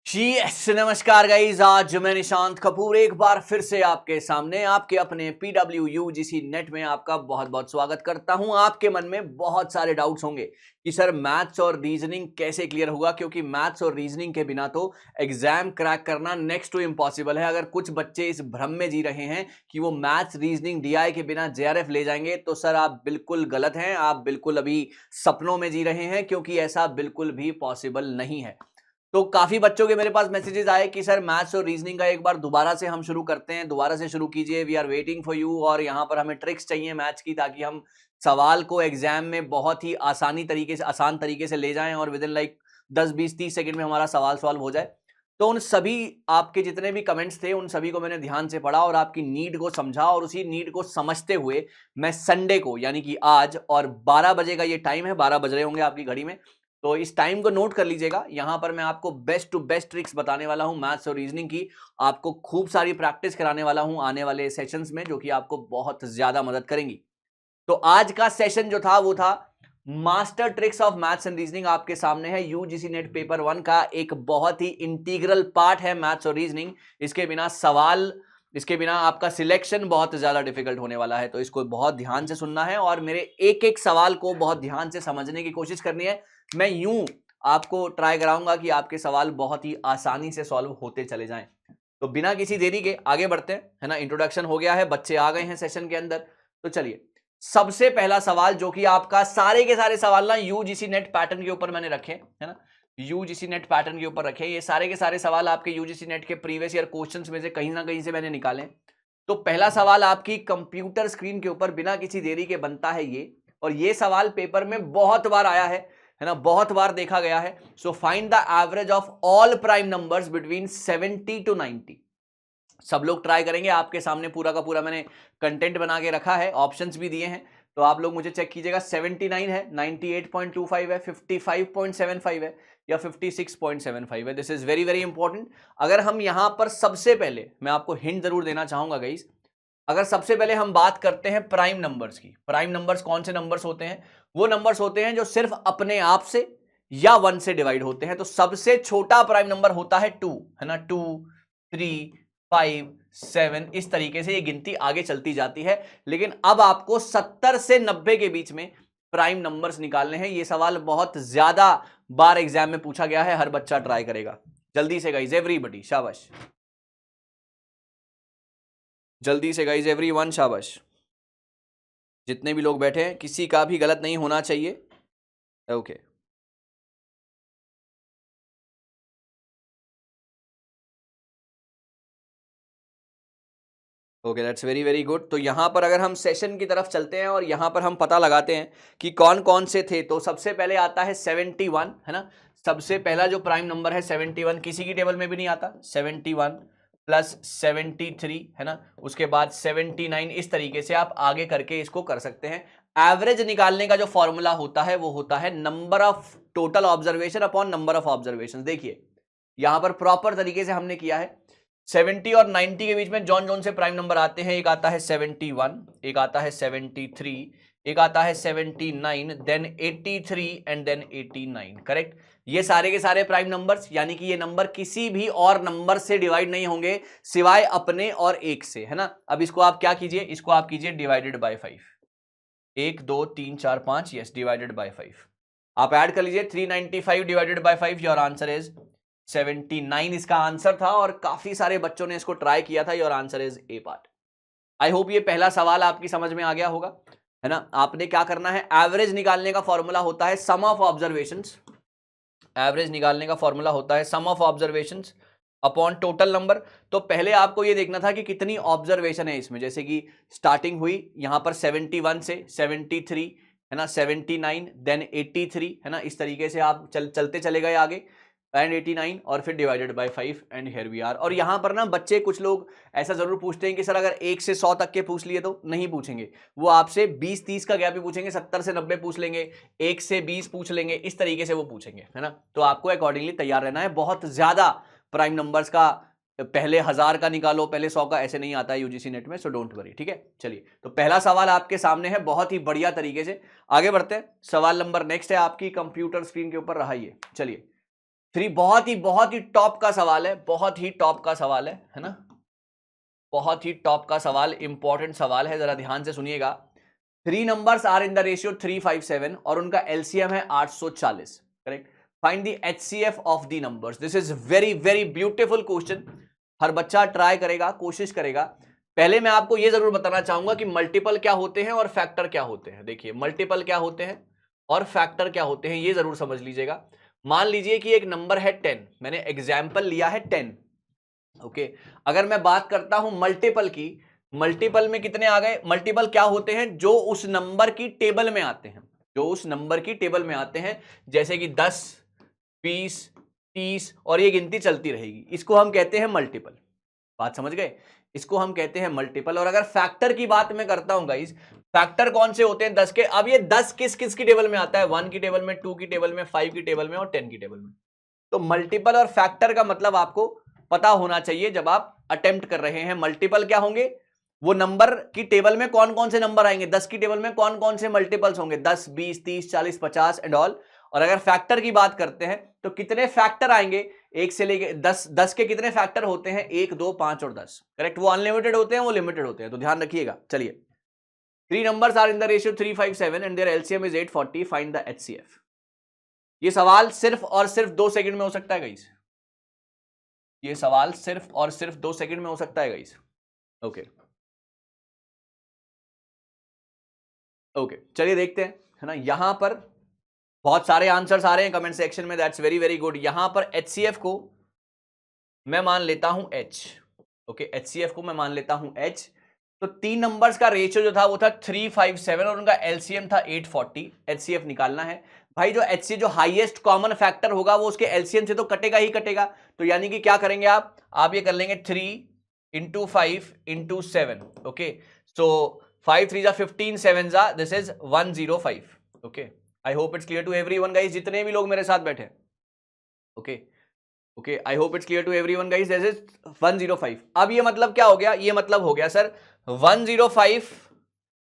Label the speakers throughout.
Speaker 1: जी नमस्कार गाइस। आज मैं निशांत कपूर एक बार फिर से आपके सामने आपके अपने PW UGC नेट में आपका बहुत बहुत स्वागत करता हूं। आपके मन में बहुत सारे डाउट्स होंगे कि सर मैथ्स और रीजनिंग कैसे क्लियर होगा, क्योंकि मैथ्स और रीजनिंग के बिना तो एग्जाम क्रैक करना नेक्स्ट टू इम्पॉसिबल है। अगर कुछ बच्चे इस भ्रम में जी रहे हैं कि वो मैथ्स रीजनिंग DI के बिना JRF ले जाएंगे, तो सर आप बिल्कुल गलत हैं। आप बिल्कुल अभी सपनों में जी रहे हैं, क्योंकि ऐसा बिल्कुल भी पॉसिबल नहीं है। तो काफी बच्चों के मेरे पास मैसेजेस आए कि सर मैथ्स और रीजनिंग का एक बार दोबारा से हम शुरू करते हैं, दोबारा से शुरू कीजिए, we are waiting for you. और यहाँ पर हमें ट्रिक्स चाहिए मैथ्स की, ताकि हम सवाल को एग्जाम में बहुत ही आसान तरीके से ले जाएं और विद इन लाइक 10 20 30 सेकंड में हमारा सवाल सॉल्व हो जाए। तो उन सभी आपके जितने भी कमेंट्स थे, उन सभी को मैंने ध्यान से पढ़ा और आपकी नीड को समझा, और उसी नीड को समझते हुए मैं संडे को यानी कि आज, और 12 बजे का ये टाइम है, 12 बज रहे होंगे आपकी घड़ी में, तो इस टाइम को नोट कर लीजिएगा। यहां पर मैं आपको बेस्ट टू बेस्ट ट्रिक्स बताने वाला हूं मैथ्स और रीजनिंग की। आपको खूब सारी प्रैक्टिस कराने वाला हूं आने वाले सेशंस में, जो कि आपको बहुत ज्यादा मदद करेंगी। तो आज का सेशन जो था वो था master tricks of maths and reasoning. आपके सामने है यूजीसी नेट पेपर 1 का एक बहुत ही इंटीग्रल पार्ट है मैथ्स और रीजनिंग। इसके बिना आपका सिलेक्शन बहुत ज्यादा डिफिकल्ट होने वाला है, तो इसको बहुत ध्यान से सुनना है और मेरे एक एक सवाल को बहुत ध्यान से समझने की कोशिश करनी है। मैं यूं आपको ट्राई कराऊंगा कि आपके सवाल बहुत ही आसानी से सॉल्व होते चले जाएं। तो बिना किसी देरी के आगे बढ़ते हैं, है ना। इंट्रोडक्शन हो गया है, बच्चे आ गए हैं सेशन के अंदर। तो चलिए, सबसे पहला सवाल, जो कि आपका सारे के सारे सवाल ना यूजीसी नेट पैटर्न के ऊपर मैंने रखे, है ना, यूजीसी नेट पैटर्न के ऊपर रखे। ये सारे के सारे सवाल आपके यूजीसी नेट के प्रीवियस ईयर क्वेश्चंस में से कहीं ना कहीं से मैंने निकाले। तो पहला सवाल आपकी कंप्यूटर स्क्रीन के ऊपर बिना किसी देरी के बनता है ये, और ये सवाल पेपर में बहुत बार आया है ना, बहुत बार देखा गया है। So find the average of all prime numbers between 70 to 90। सब लोग ट्राई करेंगे। आपके सामने पूरा का पूरा मैंने कंटेंट बना के रखा है, ऑप्शंस भी दिए हैं, तो आप लोग मुझे चेक कीजिएगा। 79 है, 98.25 है, 55.75 है, या 56.75 है। This is very very important. अगर हम यहां पर सबसे पहले, मैं आपको हिंट जरूर देना चाहूंगा गाइस, अगर सबसे पहले हम बात करते हैं प्राइम नंबर्स की। प्राइम नंबर्स कौन से नंबर्स होते हैं? वो नंबर्स होते हैं जो सिर्फ अपने आप से या 1 से डिवाइड होते हैं। तो सबसे छोटा प्राइम नंबर होता है 2, है ना। 2 3 5 7, इस तरीके से ये गिनती आगे चलती जाती है। लेकिन अब आपको 70 से 90 के बीच में प्राइम नंबर्स निकालने हैं। ये सवाल बहुत ज्यादा बार एग्जाम में पूछा गया है, हर बच्चा ट्राई करेगा। जल्दी से गाइस एवरीबॉडी, शाबाश, जल्दी से गाइस एवरीवन, शाबाश। जितने भी लोग बैठे हैं, किसी का भी गलत नहीं होना चाहिए। Okay okay, that's very very good. तो यहां पर अगर हम सेशन की तरफ चलते हैं और यहां पर हम पता लगाते हैं कि कौन कौन से थे, तो सबसे पहले आता है 71, है ना। सबसे पहला जो प्राइम नंबर है 71, किसी की टेबल में भी नहीं आता। 71 प्लस 73, है ना। उसके बाद 79, इस तरीके से आप आगे करके इसको कर सकते हैं। एवरेज निकालने का जो फॉर्मूला होता है वो होता है number of total observation upon number of observation. देखिए यहां पर प्रॉपर तरीके से हमने किया है। 70 और 90 के बीच में जौन जौन से प्राइम नंबर आते हैं, एक आता है 71, एक आता है 73, एक आता है 79, देन 83 एंड देन 89। करेक्ट। ये सारे के सारे प्राइम नंबर्स, यानी कि ये नंबर किसी भी और नंबर से डिवाइड नहीं होंगे सिवाय अपने और एक से, है ना। अब इसको आप क्या कीजिए, इसको आप कीजिए divided by 5। 1 2 3 4 5, yes, divided by 5। आप ऐड कर लीजिए 395 divided by 5, your answer is 79 इसका आंसर था, और काफी सारे बच्चों ने इसको ट्राई किया था। Your answer is a part. I hope ये पहला सवाल आपकी समझ में आ गया होगा, है ना। आपने क्या करना है, एवरेज निकालने का फॉर्मूला होता है सम ऑफ ऑब्जर्वेशंस। एवरेज निकालने का फॉर्मूला होता है sum of observations upon total number. तो पहले आपको ये देखना था कि कितनी ऑब्जर्वेशन है इसमें। जैसे कि स्टार्टिंग हुई यहां पर 71 से, 73, है ना, 79, देन 83, है ना। इस तरीके से आप चलते चले गए आगे, एंड 89, और फिर divided by 5, and here we are. और यहां पर ना बच्चे कुछ लोग ऐसा जरूर पूछते हैं कि सर अगर 1 से 100 तक के पूछ लिए तो नहीं पूछेंगे, वो आपसे 20-30 का गैप भी पूछेंगे, 70 से 90 पूछ लेंगे, 1 से 20 पूछ लेंगे, इस तरीके से वो पूछेंगे, है ना। तो आपको अकॉर्डिंगली तैयार रहना है। बहुत ज्यादा प्राइम नंबर्स का पहले 1000 का निकालो, पहले 100 का, ऐसे नहीं आता है यूजीसी नेट में, सो डोंट वरी, ठीक है। चलिए, तो पहला सवाल आपके सामने है बहुत ही बढ़िया तरीके से। आगे बढ़ते हैं, सवाल नंबर नेक्स्ट है आपकी कंप्यूटर स्क्रीन के ऊपर रहा। ये चलिए, 3 बहुत ही टॉप का सवाल है, बहुत ही टॉप का सवाल है ना, बहुत ही टॉप का सवाल, इंपॉर्टेंट सवाल है, जरा ध्यान से सुनिएगा। 3 numbers are in the ratio 357 और उनका एलसीएम है 840, correct. Find the HCF of the numbers. This is very very beautiful question, हर बच्चा ट्राई करेगा, कोशिश करेगा। पहले मैं आपको यह जरूर बताना चाहूंगा कि मल्टीपल क्या होते हैं और फैक्टर क्या होते हैं। देखिए मल्टीपल क्या होते हैं और फैक्टर क्या होते हैं, ये जरूर समझ लीजिएगा। मान लीजिए कि एक नंबर है 10, मैंने एग्जाम्पल लिया है 10, ओके। अगर मैं बात करता हूं मल्टीपल की, मल्टीपल में कितने आ गए? मल्टीपल क्या होते हैं? जो उस नंबर की टेबल में आते हैं, जो उस नंबर की टेबल में आते हैं, जैसे कि 10, 20, 30 और ये गिनती चलती रहेगी, इसको हम कहते हैं मल्टीपल। बात समझ गए? इसको हम कहते हैं मल्टीपल। और अगर फैक्टर की बात मैं करता हूं गाइस, फैक्टर कौन से होते हैं 10 के? अब ये 10 किस किस की टेबल में आता है? 1 की टेबल में, 2 की टेबल में, 5 की टेबल में और 10 की टेबल में। तो मल्टीपल और फैक्टर का मतलब आपको पता होना चाहिए जब आप अटेम्प्ट कर रहे हैं। मल्टीपल क्या होंगे? वो नंबर की टेबल में कौन कौन से नंबर आएंगे, 10 की टेबल में कौन कौन से मल्टीपल्स होंगे, 10, 20, 30, 40, 50 एंड ऑल। और अगर फैक्टर की बात करते हैं तो कितने फैक्टर आएंगे? 1 से लेके 10, 10 के कितने फैक्टर होते हैं? 1, 2, 5 और 10, करेक्ट। वो अनलिमिटेड होते हैं, वो लिमिटेड होते हैं, तो ध्यान रखिएगा। चलिए, 3 numbers are in the ratio 357 and their LCM is 840. Find the HCF. ये सवाल सिर्फ और सिर्फ 2 सेकंड में हो सकता है गाइस। ये सवाल सिर्फ और सिर्फ 2 सेकंड में हो सकता है गाइस। ओके ओके, चलिए देखते हैं, है ना। यहां पर बहुत सारे आंसर्स आ रहे हैं कमेंट सेक्शन में, दैट्स वेरी वेरी गुड। यहां पर HCF को मैं मान लेता हूं H, ओके। HCF को मैं मान लेता हूं H। तो 3 नंबर्स का रेशियो जो था वो था 357 और उनका एलसीएम था 840। HCF निकालना है भाई। जो HCF जो हाईएस्ट कॉमन फैक्टर होगा वो उसके एलसीएम से तो कटेगा ही कटेगा। तो यानी कि क्या करेंगे आप ये कर लेंगे 3 into 5 into 7, okay. So 5 3 15, 7 this is 105, okay. I hope it's clear to everyone guys, जितने भी लोग मेरे साथ बैठे, okay okay. I hope it's clear to everyone guys, this is 105। अब ये मतलब क्या हो गया? ये मतलब हो गया सर 105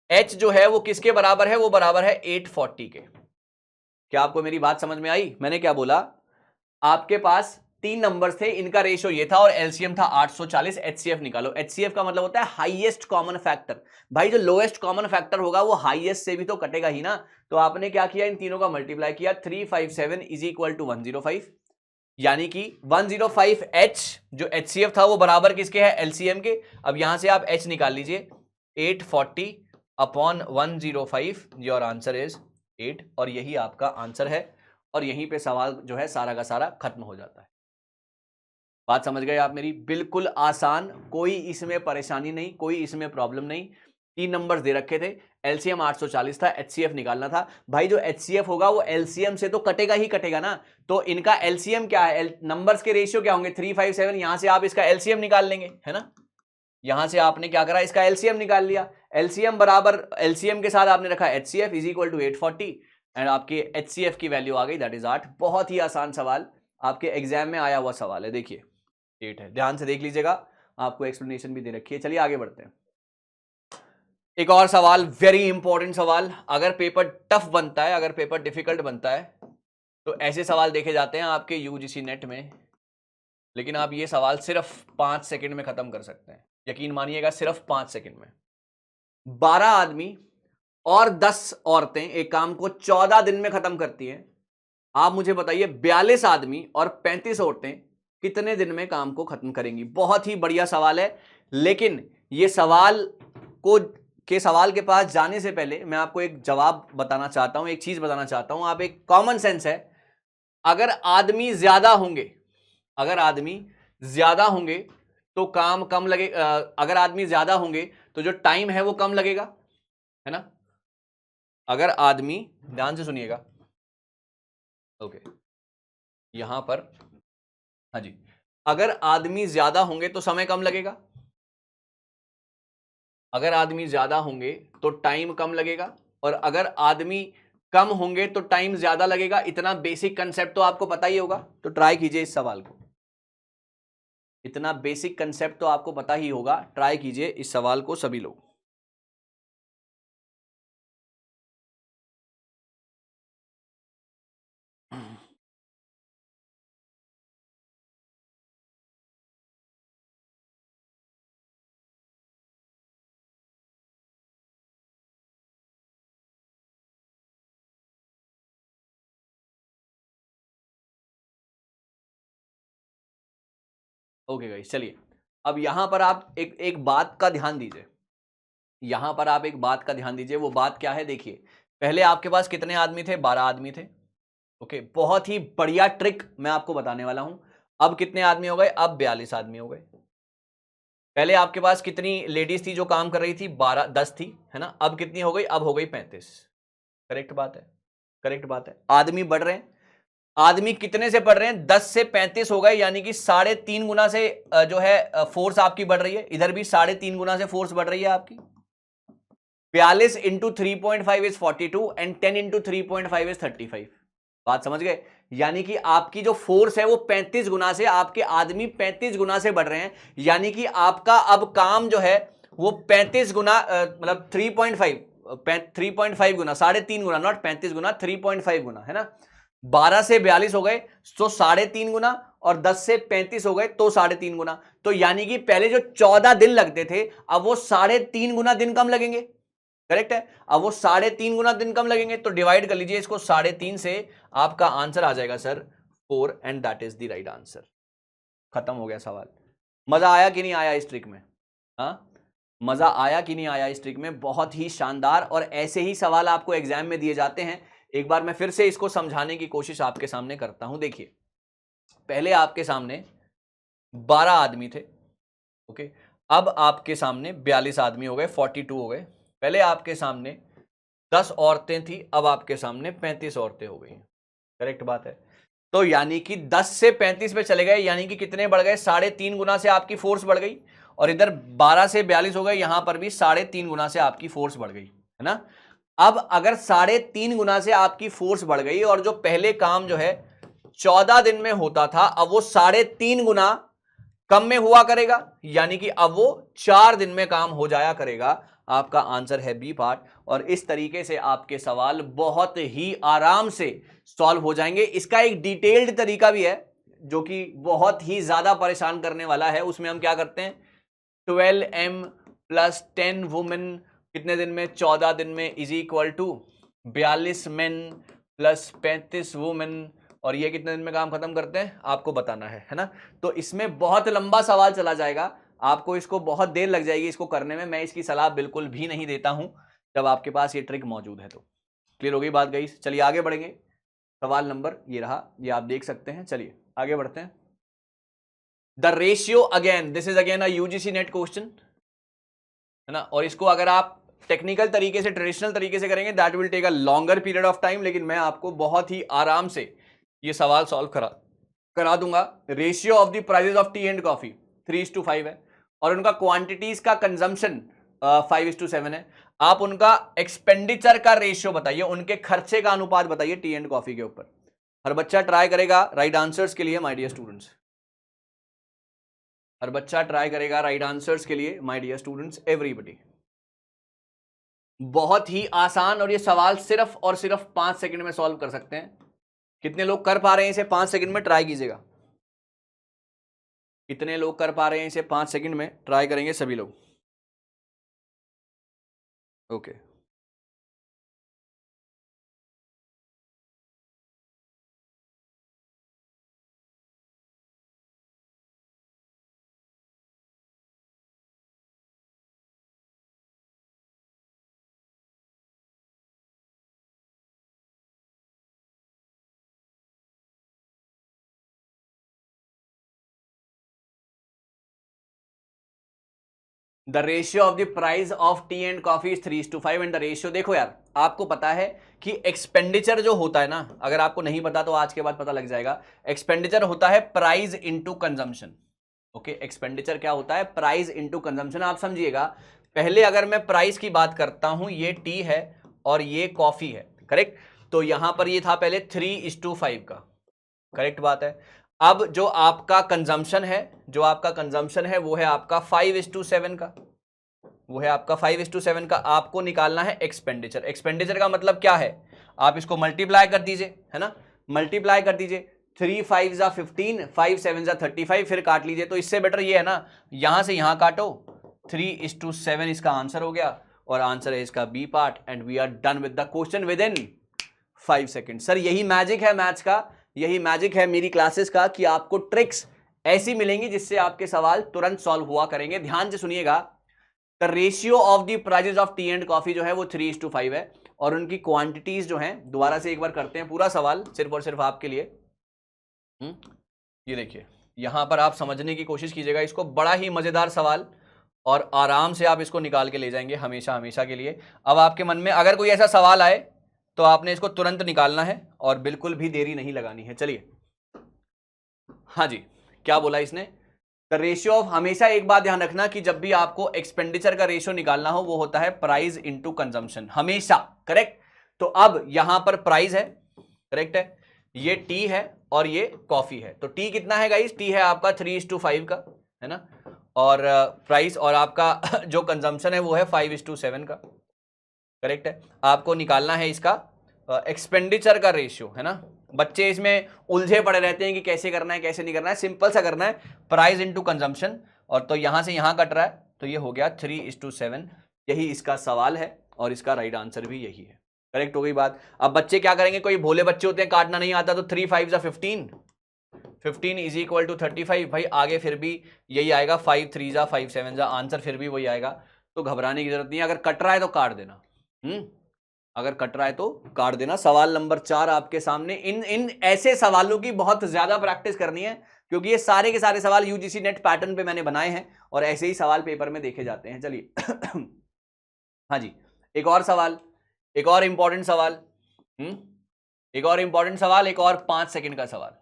Speaker 1: H जो है वो किसके बराबर है? वो बराबर है 840 के। क्या आपको मेरी बात समझ में आई? मैंने क्या बोला? आपके पास 3 नंबर्स थे, इनका रेशियो ये था और एलसीएम था 840। एचसीएफ निकालो। एचसीएफ का मतलब होता है हाईएस्ट कॉमन फैक्टर। भाई जो लोएस्ट कॉमन फैक्टर होगा वो हाईएस्ट से भी तो कटेगा ही ना। तो आपने क्या किया? इन तीनों का मल्टीप्लाई किया। 357 इज इक्वल टू 105, यानी कि 105H जो HCF था वो बराबर किसके है? LCM के। अब यहां से आप H निकाल लीजिए, 840 अपॉन 105, योर आंसर इज 8। और यही आपका आंसर है और यहीं पे सवाल जो है सारा का सारा खत्म हो जाता है। बात समझ गए आप मेरी? बिल्कुल आसान, कोई इसमें परेशानी नहीं, कोई इसमें प्रॉब्लम नहीं। 3 नंबर्स दे रखे थे, एलसीएम 840 था, एचसीएफ निकालना था। भाई जो एचसीएफ होगा वो एलसीएम से तो कटेगा ही कटेगा ना। तो इनका एलसीएम क्या है? नंबर्स के रेशियो क्या होंगे? 357। यहां से आप इसका एलसीएम निकाल लेंगे, है ना। यहां से आपने क्या करा? इसका एलसीएम निकाल लिया। एलसीएम बराबर, एलसीएम के साथ आपने रखा HCF is equal to 840 and आपके एचसीएफ की वैल्यू आ गई, दैट इज 8। बहुत ही आसान सवाल, आपके एग्जाम में आया हुआ सवाल है। देखिए 8 है, ध्यान से देख लीजिएगा, आपको एक्सप्लेनेशन भी दे रखी है। चलिए आगे बढ़ते हैं। एक और सवाल, वेरी इंपॉर्टेंट सवाल। अगर पेपर टफ बनता है, अगर पेपर डिफिकल्ट बनता है तो ऐसे सवाल देखे जाते हैं आपके यूजीसी नेट में, लेकिन आप ये सवाल सिर्फ 5 सेकंड में खत्म कर सकते हैं। यकीन मानिएगा, सिर्फ 5 सेकंड में। 12 आदमी और 10 औरतें एक काम को 14 दिन में खत्म करती हैं। आप मुझे बताइए 42 आदमी और 35 औरतें कितने दिन में काम को खत्म करेंगी? बहुत ही बढ़िया सवाल है, लेकिन ये सवाल को के सवाल के पास जाने से पहले मैं आपको एक जवाब बताना चाहता हूं, एक चीज बताना चाहता हूं। आप एक कॉमन सेंस है, अगर आदमी ज्यादा होंगे, अगर आदमी ज्यादा होंगे तो काम कम लगे, अगर आदमी ज्यादा होंगे तो जो टाइम है वो कम लगेगा, है ना। अगर आदमी, ध्यान से सुनिएगा, ओके, यहां पर, हाँ जी, अगर आदमी ज्यादा होंगे तो समय कम लगेगा, अगर आदमी ज्यादा होंगे तो टाइम कम लगेगा, और अगर आदमी कम होंगे तो टाइम ज्यादा लगेगा। इतना बेसिक कंसेप्ट तो आपको पता ही होगा, तो ट्राई कीजिए इस सवाल को। इतना बेसिक कंसेप्ट तो आपको पता ही होगा, ट्राई कीजिए इस सवाल को सभी लोग। ओके गाइस, चलिए अब यहां पर आप एक बात का ध्यान दीजिए, यहां पर आप एक बात का ध्यान दीजिए। वो बात क्या है, देखिए पहले आपके पास कितने आदमी थे, 12 आदमी थे। ओके, बहुत ही बढ़िया ट्रिक मैं आपको बताने वाला हूं। अब कितने आदमी हो गए, अब 42 आदमी हो गए। पहले आपके पास कितनी लेडीज थी जो काम कर रही थी, 10 थी, है ना। अब कितनी हो गई, अब हो गई 35। करेक्ट बात है, करेक्ट बात है। आदमी बढ़ रहे हैं, आदमी कितने से बढ़ रहे हैं, 10 से 35 हो गए, यानी कि 3.5 गुना से जो है फोर्स आपकी बढ़ रही है। इधर भी 3.5 गुना से फोर्स बढ़ रही है आपकी। 42 into 3.5 is 42 and 10 into 3.5 is 35। बात समझ गए, यानी कि आपकी जो फोर्स है वो 35 गुना से, आपके आदमी 35 गुना से बढ़ रहे हैं, यानी कि आपका अब काम जो है वो 35 गुना मतलब 3.5 गुना, 3.5 गुना, नॉट 35 गुना, 3.5 गुना, है ना। 12 से 42 हो गए तो 3.5 गुना, और 10 से 35 हो गए तो 3.5 गुना। तो यानी कि पहले जो 14 दिन लगते थे, अब वो 3.5 गुना दिन कम लगेंगे। करेक्ट है, अब वो 3.5 गुना दिन कम लगेंगे। तो डिवाइड कर लीजिए इसको 3.5 से, आपका आंसर आ जाएगा sir 4, and that is the right answer. खत्म हो गया सवाल। मजा आया कि नहीं आया इस ट्रिक में? हाँ, मजा आया कि नहीं आया इस ट्रिक में? बहुत ही शानदार। और ऐसे ही सवाल आपको एग्जाम में दिए जाते हैं। एक बार मैं फिर से इसको समझाने की कोशिश आपके सामने करता हूं। देखिए, पहले आपके सामने 12 आदमी थे, ओके। अब आपके सामने 42 आदमी हो गए, 42 हो गए। पहले आपके सामने 10 औरतें थी, अब आपके सामने 35 औरतें हो गई। करेक्ट बात है। तो यानी कि 10 से 35 पे चले गए, यानी कि कितने बढ़ गए, 3.5 गुना से आपकी फोर्स बढ़ गई। और इधर 12 से 42 हो गए, यहां पर भी 3.5 गुना से आपकी फोर्स बढ़ गई, है ना। अब अगर 3.5 गुना से आपकी फोर्स बढ़ गई, और जो पहले काम जो है 14 दिन में होता था, अब वो 3.5 गुना कम में हुआ करेगा, यानी कि अब वो 4 दिन में काम हो जाया करेगा। आपका आंसर है बी पार्ट। और इस तरीके से आपके सवाल बहुत ही आराम से सॉल्व हो जाएंगे। इसका एक डिटेल्ड तरीका भी है जो कि बहुत ही ज्यादा परेशान करने वाला है। उसमें हम क्या करते हैं, 12m प्लस 10 वुमेन कितने दिन में, 14 दिन में, is equal to 42 men plus 35 women, और ये कितने दिन में काम खत्म करते हैं आपको बताना है ना। तो इसमें बहुत लंबा सवाल चला जाएगा, आपको इसको बहुत देर लग जाएगी इसको करने में। मैं इसकी सलाह बिल्कुल भी नहीं देता हूं जब आपके पास ये ट्रिक मौजूद है। तो क्लियर हो गई बात गाइस? चलिए आगे बढ़ेंगे। सवाल नंबर ये रहा, ये आप देख सकते हैं। चलिए आगे बढ़ते हैं। The ratio, again this is again a UGC net question, है ना। और इसको अगर आप टेक्निकल तरीके से, ट्रेडिशनल तरीके से करेंगे, that will take a longer period of time, लेकिन मैं आपको बहुत ही आराम से ये सवाल सॉल्व करा दूंगा। Ratio of the prices of tea and coffee 3:5 है, और उनका क्वांटिटीज का कंजम्पशन 5:7 है। आप उनका एक्सपेंडिचर का रेशियो बताइए, उनके खर्चे का अनुपात बताइए टी एंड कॉफी के ऊपर। हर बच्चा ट्राई करेगा राइट आंसर्स के लिए, माय डियर स्टूडेंट्स। हर बच्चा ट्राई करेगा राइट आंसर्स के लिए, माय डियर स्टूडेंट्स, एवरीबॉडी। बहुत ही आसान, और ये सवाल सिर्फ और सिर्फ 5 सेकंड में सॉल्व कर सकते हैं। कितने लोग कर पा रहे हैं इसे 5 सेकंड में? ट्राई कीजिएगा। कितने लोग कर पा रहे हैं इसे 5 सेकंड में? ट्राई करेंगे सभी लोग, okay. The ratio of the price of tea and coffee is 3:5 and the ratio, देखो यार आपको पता है कि एक्सपेंडिचर जो होता है ना, अगर आपको नहीं पता तो आज के बाद पता लग जाएगा। एक्सपेंडिचर होता है price into consumption, okay. Expenditure क्या होता है, प्राइस इंटू कंजम्पशन। आप समझिएगा, पहले अगर मैं प्राइस की बात करता हूं, ये टी है और ये कॉफी है, करेक्ट। तो यहां पर ये था पहले 3:5 का, करेक्ट बात है। अब जो आपका कंजम्पशन है, जो आपका कंजम्पशन है वो है आपका 5:7 का, वो है आपका 5:7 का। आपको निकालना है एक्सपेंडिचर। एक्सपेंडिचर का मतलब क्या है, आप इसको मल्टीप्लाई कर दीजिए, है ना। मल्टीप्लाई कर दीजिए, 3 5 जा 15, 5 7 जा 35, फिर काट लीजिए। तो इससे बेटर ये है ना, यहां से यहां काटो, 3:7 इसका आंसर हो गया, और आंसर है इसका B part. And we are done with the question with in 5 second. Sir यही मैजिक है मैथ्स का, यही मैजिक है मेरी क्लासेस का, कि आपको ट्रिक्स ऐसी मिलेंगी जिससे आपके सवाल तुरंत सॉल्व हुआ करेंगे। ध्यान से सुनिएगा, the ratio of the prices of tea and coffee जो है वो 3:5 है, और उनकी क्वांटिटीज जो हैं, दोबारा से एक बार करते हैं पूरा सवाल सिर्फ और सिर्फ आपके लिए। ये देखिए, यहां पर आप समझने की कोशिश कीजिएगा इसको, बड़ा ही मजेदार सवाल, और आराम से आप इसको निकाल के ले जाएंगे हमेशा हमेशा के लिए। अब आपके मन में अगर कोई ऐसा सवाल आए तो आपने इसको तुरंत निकालना है और बिल्कुल भी देरी नहीं लगानी है। चलिए, हाँ जी, क्या बोला इसने, द रेशियो ऑफ, हमेशा एक बात ध्यान रखना कि जब भी आपको एक्सपेंडिचर का रेशियो निकालना हो वो होता है प्राइस इंटू कंजम्पशन, हमेशा, करेक्ट। तो अब यहां पर प्राइस है, करेक्ट है, ये टी है और ये कॉफी है। तो टी कितना है गाइस, टी है आपका 3:5 का, है ना, और प्राइस और आपका जो कंजम्पशन है वो है 5:7 का, करेक्ट है। आपको निकालना है इसका एक्सपेंडिचर का रेशियो, है ना। बच्चे इसमें उलझे पड़े रहते हैं कि कैसे करना है कैसे नहीं करना है, सिंपल सा करना है, प्राइस इंटू कंजम्पशन, और तो यहां से यहां कट रहा है तो ये हो गया 3:7। यही इसका सवाल है और इसका राइट आंसर भी यही है, करेक्ट हो गई बात। अब बच्चे क्या करेंगे, कोई भोले बच्चे होते हैं, काटना नहीं आता, तो 3 5 15, 15 इज इक्वल टू 35। भाई आगे फिर भी यही आएगा, 5 3 5 7, आंसर फिर भी वही आएगा, तो घबराने की जरूरत नहीं है। अगर कट रहा है तो काट देना, अगर कट रहा है तो काट देना। सवाल नंबर 4 आपके सामने। इन ऐसे सवालों की बहुत ज्यादा प्रैक्टिस करनी है, क्योंकि ये सारे के सारे सवाल यूजीसी नेट पैटर्न पे मैंने बनाए हैं और ऐसे ही सवाल पेपर में देखे जाते हैं। चलिए हाँ जी, एक और सवाल, एक और इंपॉर्टेंट सवाल, एक और इंपॉर्टेंट सवाल, एक और 5 सेकंड का सवाल,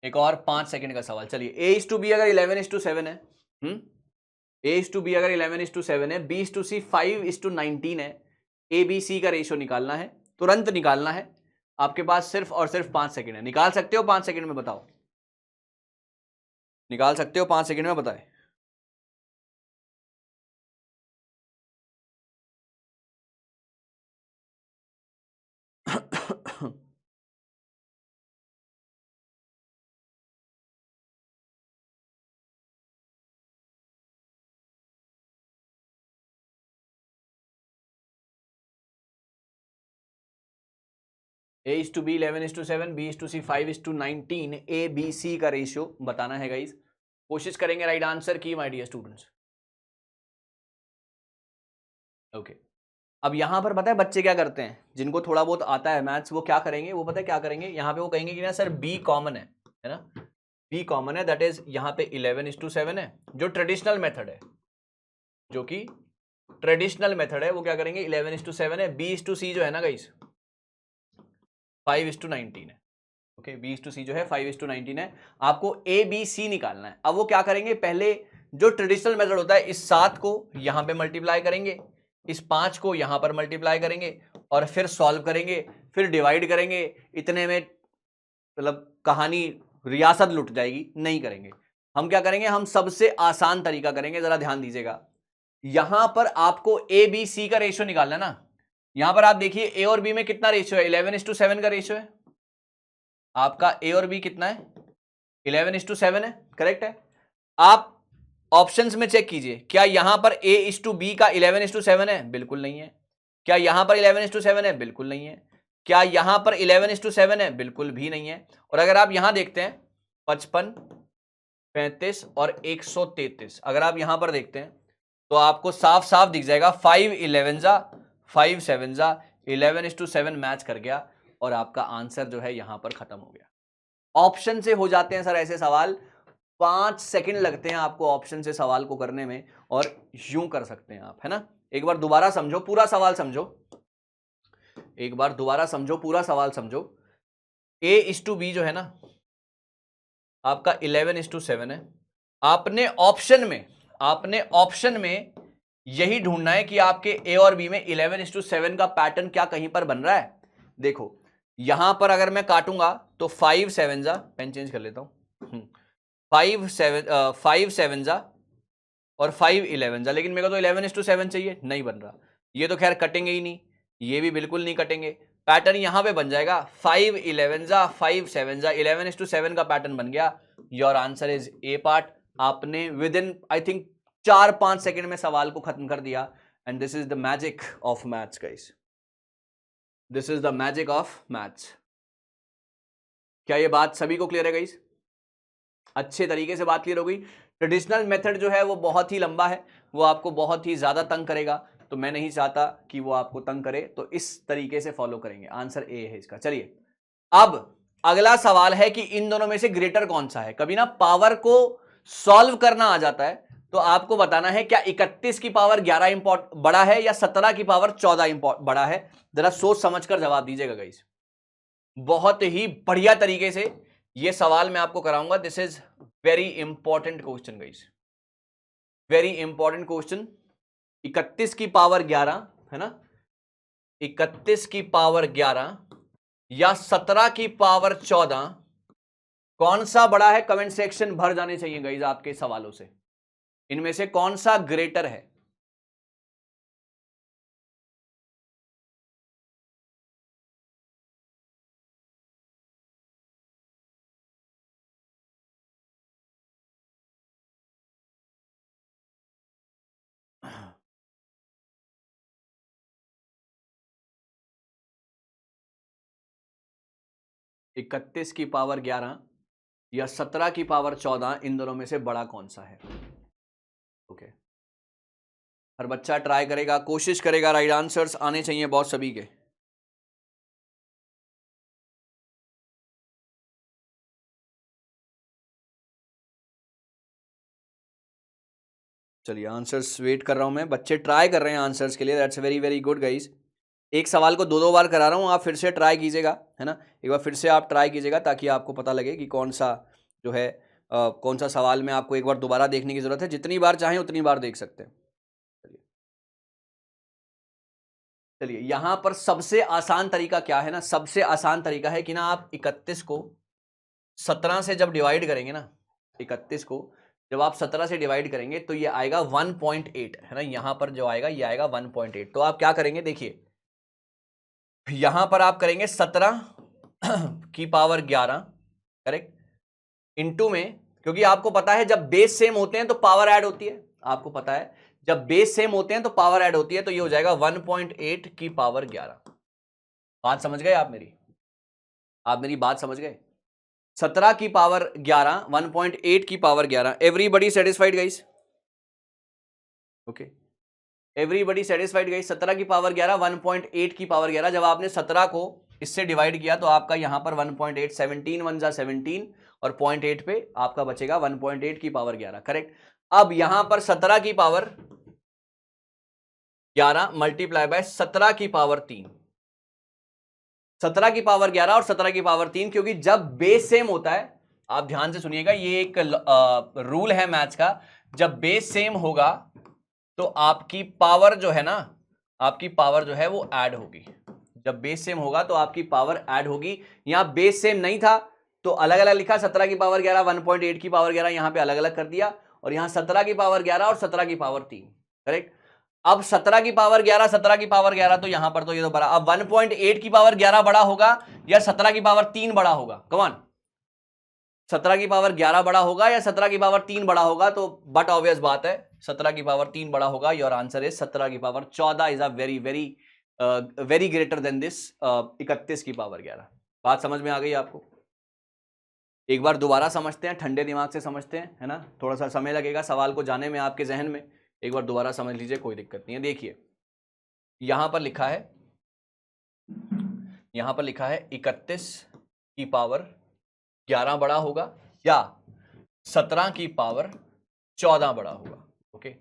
Speaker 1: एक और 5 सेकंड का सवाल। चलिए, A:B अगर 11:7 है, A:B अगर 11:7 है, B:C 5:19 है, ABC का रेशियो निकालना है, तुरंत निकालना है। आपके पास सिर्फ और सिर्फ 5 सेकंड है। निकाल सकते हो 5 सेकंड में, बताओ, निकाल सकते हो 5 सेकंड में, बताए। A:B 11:7, B:C 5:19, ABC का रेशियो बताना है गाइस। कोशिश करेंगे राइट आंसर की माय डियर स्टूडेंट्स। ओके, अब यहां पर पता है बच्चे क्या करते हैं, जिनको थोड़ा बहुत आता है मैथ्स, वो क्या करेंगे, वो पता है क्या करेंगे, यहाँ पे वो कहेंगे कि ना सर B कॉमन है ना, B कॉमन है, दैट इज यहाँ पे 11:7 है, जो ट्रेडिशनल मेथड है, जो कि ट्रेडिशनल मेथड है, वो क्या करेंगे 11:7 है। B:C जो है ना गाइस 5:19 है। ओके, B:C जो है 5:19 है। आपको ABC निकालना है। अब वो क्या करेंगे, पहले जो ट्रेडिशनल मेथड होता है, इस 7 को यहां पे मल्टीप्लाई करेंगे, इस 5 को यहां पर मल्टीप्लाई करेंगे, और फिर सॉल्व करेंगे, फिर डिवाइड करेंगे। इतने में मतलब कहानी रियासत लुट जाएगी, नहीं करेंगे। हम क्या करेंगे, हम सबसे आसान तरीका करेंगे, जरा ध्यान दीजिएगा। यहां पर आपको ABC का रेशियो निकालना है ना। यहां पर आप देखिए A और B में कितना रेशियो है, 11:7 का रेशियो है। आपका A और B कितना है, 11:7 है, करेक्ट है। आप ऑप्शंस में चेक कीजिए, क्या यहां पर A:B का 11:7 है, बिल्कुल नहीं है। क्या यहां पर 11:7 है, बिल्कुल नहीं है। क्या यहां पर 11:7 है, बिल्कुल भी नहीं है। और अगर आप यहां देखते हैं 55, 35 और 133, अगर आप यहां पर देखते हैं तो आपको साफ साफ दिख जाएगा 5 11 5 7 11:7 मैच कर गया, और आपका आंसर जो है यहां पर खत्म हो गया। ऑप्शन से हो जाते हैं सर ऐसे सवाल, 5 सेकंड लगते हैं आपको ऑप्शन से सवाल को करने में, और यूं कर सकते हैं आप, है ना। एक बार दोबारा समझो, पूरा सवाल समझो, एक बार दोबारा समझो, पूरा सवाल समझो। A:B जो है ना आपका 11:7 है। आपने ऑप्शन में यही ढूंढना है कि आपके A और B में 11:7 का पैटर्न क्या कहीं पर बन रहा है। देखो यहां पर अगर मैं काटूंगा तो 5 7 पेन चेंज कर लेता हूं, 5 7 और 5 11 लेकिन मेरे को तो 11:7 चाहिए, नहीं बन रहा। ये तो खैर कटेंगे ही नहीं, ये भी बिल्कुल नहीं कटेंगे। पैटर्न यहां पे बन जाएगा 5 11 5 7 11:7 का पैटर्न बन गया। Your answer is a part. आपने within I think 4-5 second में सवाल को खत्म कर दिया। And this is the magic of maths guys, this is the magic of maths. क्या ये बात सभी को क्लियर है गाइस? अच्छे तरीके से बात क्लियर हो गई। ट्रेडिशनल मेथड जो है वो बहुत ही लंबा है, वो आपको बहुत ही ज्यादा तंग करेगा, तो मैं नहीं चाहता कि वो आपको तंग करे, तो इस तरीके से फॉलो करेंगे। आंसर ए है इसका। चलिए अब अगला सवाल है कि इन दोनों में से ग्रेटर कौन सा है। कभी ना पावर को सॉल्व करना आ जाता है तो आपको बताना है क्या 31 की पावर 11 बड़ा है या 17 की पावर 14 बड़ा है। जरा सोच समझकर जवाब दीजिएगा गाइस, बहुत ही बढ़िया तरीके से ये सवाल मैं आपको कराऊंगा। This is very important question guys, very important question. 31 की पावर 11 है ना, 31 की पावर 11 या 17 की पावर 14, कौन सा बड़ा है? कमेंट सेक्शन भर जाने चाहिए गाइस आपके सवालों से। इनमें से कौन सा ग्रेटर है? इकतीस की पावर 11 या 17 की पावर 14, इन दोनों में से बड़ा कौन सा है? ओके, हर बच्चा ट्राई करेगा, कोशिश करेगा, राइट आंसर्स आने चाहिए बहुत सभी के। चलिए आंसर्स वेट कर रहा हूं मैं, बच्चे ट्राई कर रहे हैं आंसर्स के लिए, that's very very good guys. एक सवाल को दो दो बार करा रहा हूं, आप फिर से ट्राई कीजिएगा, है ना, एक बार फिर से आप ट्राई कीजिएगा ताकि आपको पता लगे कि कौन सा जो है कौन सा सवाल में आपको एक बार दोबारा देखने की जरूरत है। जितनी बार चाहें उतनी बार देख सकते हैं। चलिए यहां पर सबसे आसान तरीका क्या है ना, सबसे आसान तरीका है कि ना आप 31 को 17 से जब डिवाइड करेंगे ना, 31 को जब आप 17 से डिवाइड करेंगे तो ये आएगा 1.8, है ना, यहां पर जो आएगा ये आएगा 1.8। तो आप क्या करेंगे, देखिए यहां पर आप करेंगे 17 की पावर 11 करेक्ट, इनटू में, क्योंकि आपको पता है जब बेस सेम होते हैं तो पावर ऐड होती है, आपको पता है जब बेस सेम होते हैं तो पावर ऐड होती है, तो ये हो जाएगा 1.8 की पावर 11। बात समझ गए आप मेरी? आप मेरी बात समझ गए? 17 की पावर 11, 1.8 की power 11। Everybody satisfied guys? Okay, everybody satisfied guys? 17 की पावर 11, 1.8 की पावर 11, जब आपने 17 को इससे डिवाइड किया तो आपका यहां पर 1.8, 17 1 जा 17 और 0.8 पे आपका बचेगा 1.8 की पावर 11 करेक्ट। अब यहां पर 17 की पावर 11 मल्टीप्लाई बाय 17 की पावर 3, 17 की पावर 11 और 17 की पावर 3, क्योंकि जब बेस सेम होता है, आप ध्यान से सुनिएगा, ये एक रूल है मैथ्स का, जब बेस सेम होगा तो आपकी पावर जो है ना, आपकी पावर जो है वो ऐड होगी। जब बेस सेम होगा तो आपकी पावर ऐड होगी। यहां बेस सेम नहीं था तो अलग अलग लिखा, 17 की पावर 11, 1.8 की पावर 11 यहां पे अलग अलग कर दिया, और यहां 17 की पावर 11 और 17 की पावर 3 करेक्ट। अब 17 की पावर 11, 17 की पावर 11, तो यहां पर तो ये तो बड़ा, अब 1.8 की पावर 11 बड़ा होगा या 17 की पावर 3 बड़ा होगा? कमान, 17 की पावर 11 बड़ा होगा या 17 की पावर 3 बड़ा होगा? तो बट ऑब्वियस बात है 17 की पावर 3 बड़ा होगा। योर आंसर इज 17 की power 14 is a very very very greater than this 31 की पावर 11। बात समझ में आ गई आपको? एक बार दोबारा समझते हैं, ठंडे दिमाग से समझते हैं, है ना, थोड़ा सा समय लगेगा सवाल को जाने में आपके जहन में, एक बार दोबारा समझ लीजिए, कोई दिक्कत नहीं है। देखिए यहां पर लिखा है, यहां पर लिखा है 31 की पावर 11 बड़ा होगा या 17 की पावर 14 बड़ा होगा। ओके,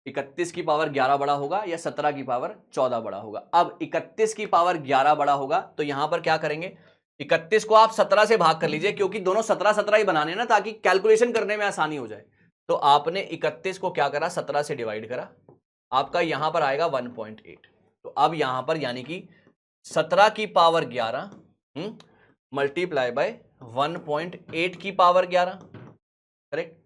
Speaker 1: 31 की पावर 11 बड़ा होगा या 17 की पावर 14 बड़ा होगा। अब 31 की पावर 11 बड़ा होगा तो यहां पर क्या करेंगे, 31 को आप 17 से भाग कर लीजिए, क्योंकि दोनों 17 17 ही बनाने ना, ताकि कैलकुलेशन करने में आसानी हो जाए। तो आपने 31 को क्या करा, 17 से डिवाइड करा, आपका यहां पर आएगा 1.8। तो अब यहां पर यानी कि 17 की पावर 11 मल्टीप्लाई बाय 1.8 की पावर 11 करेक्ट।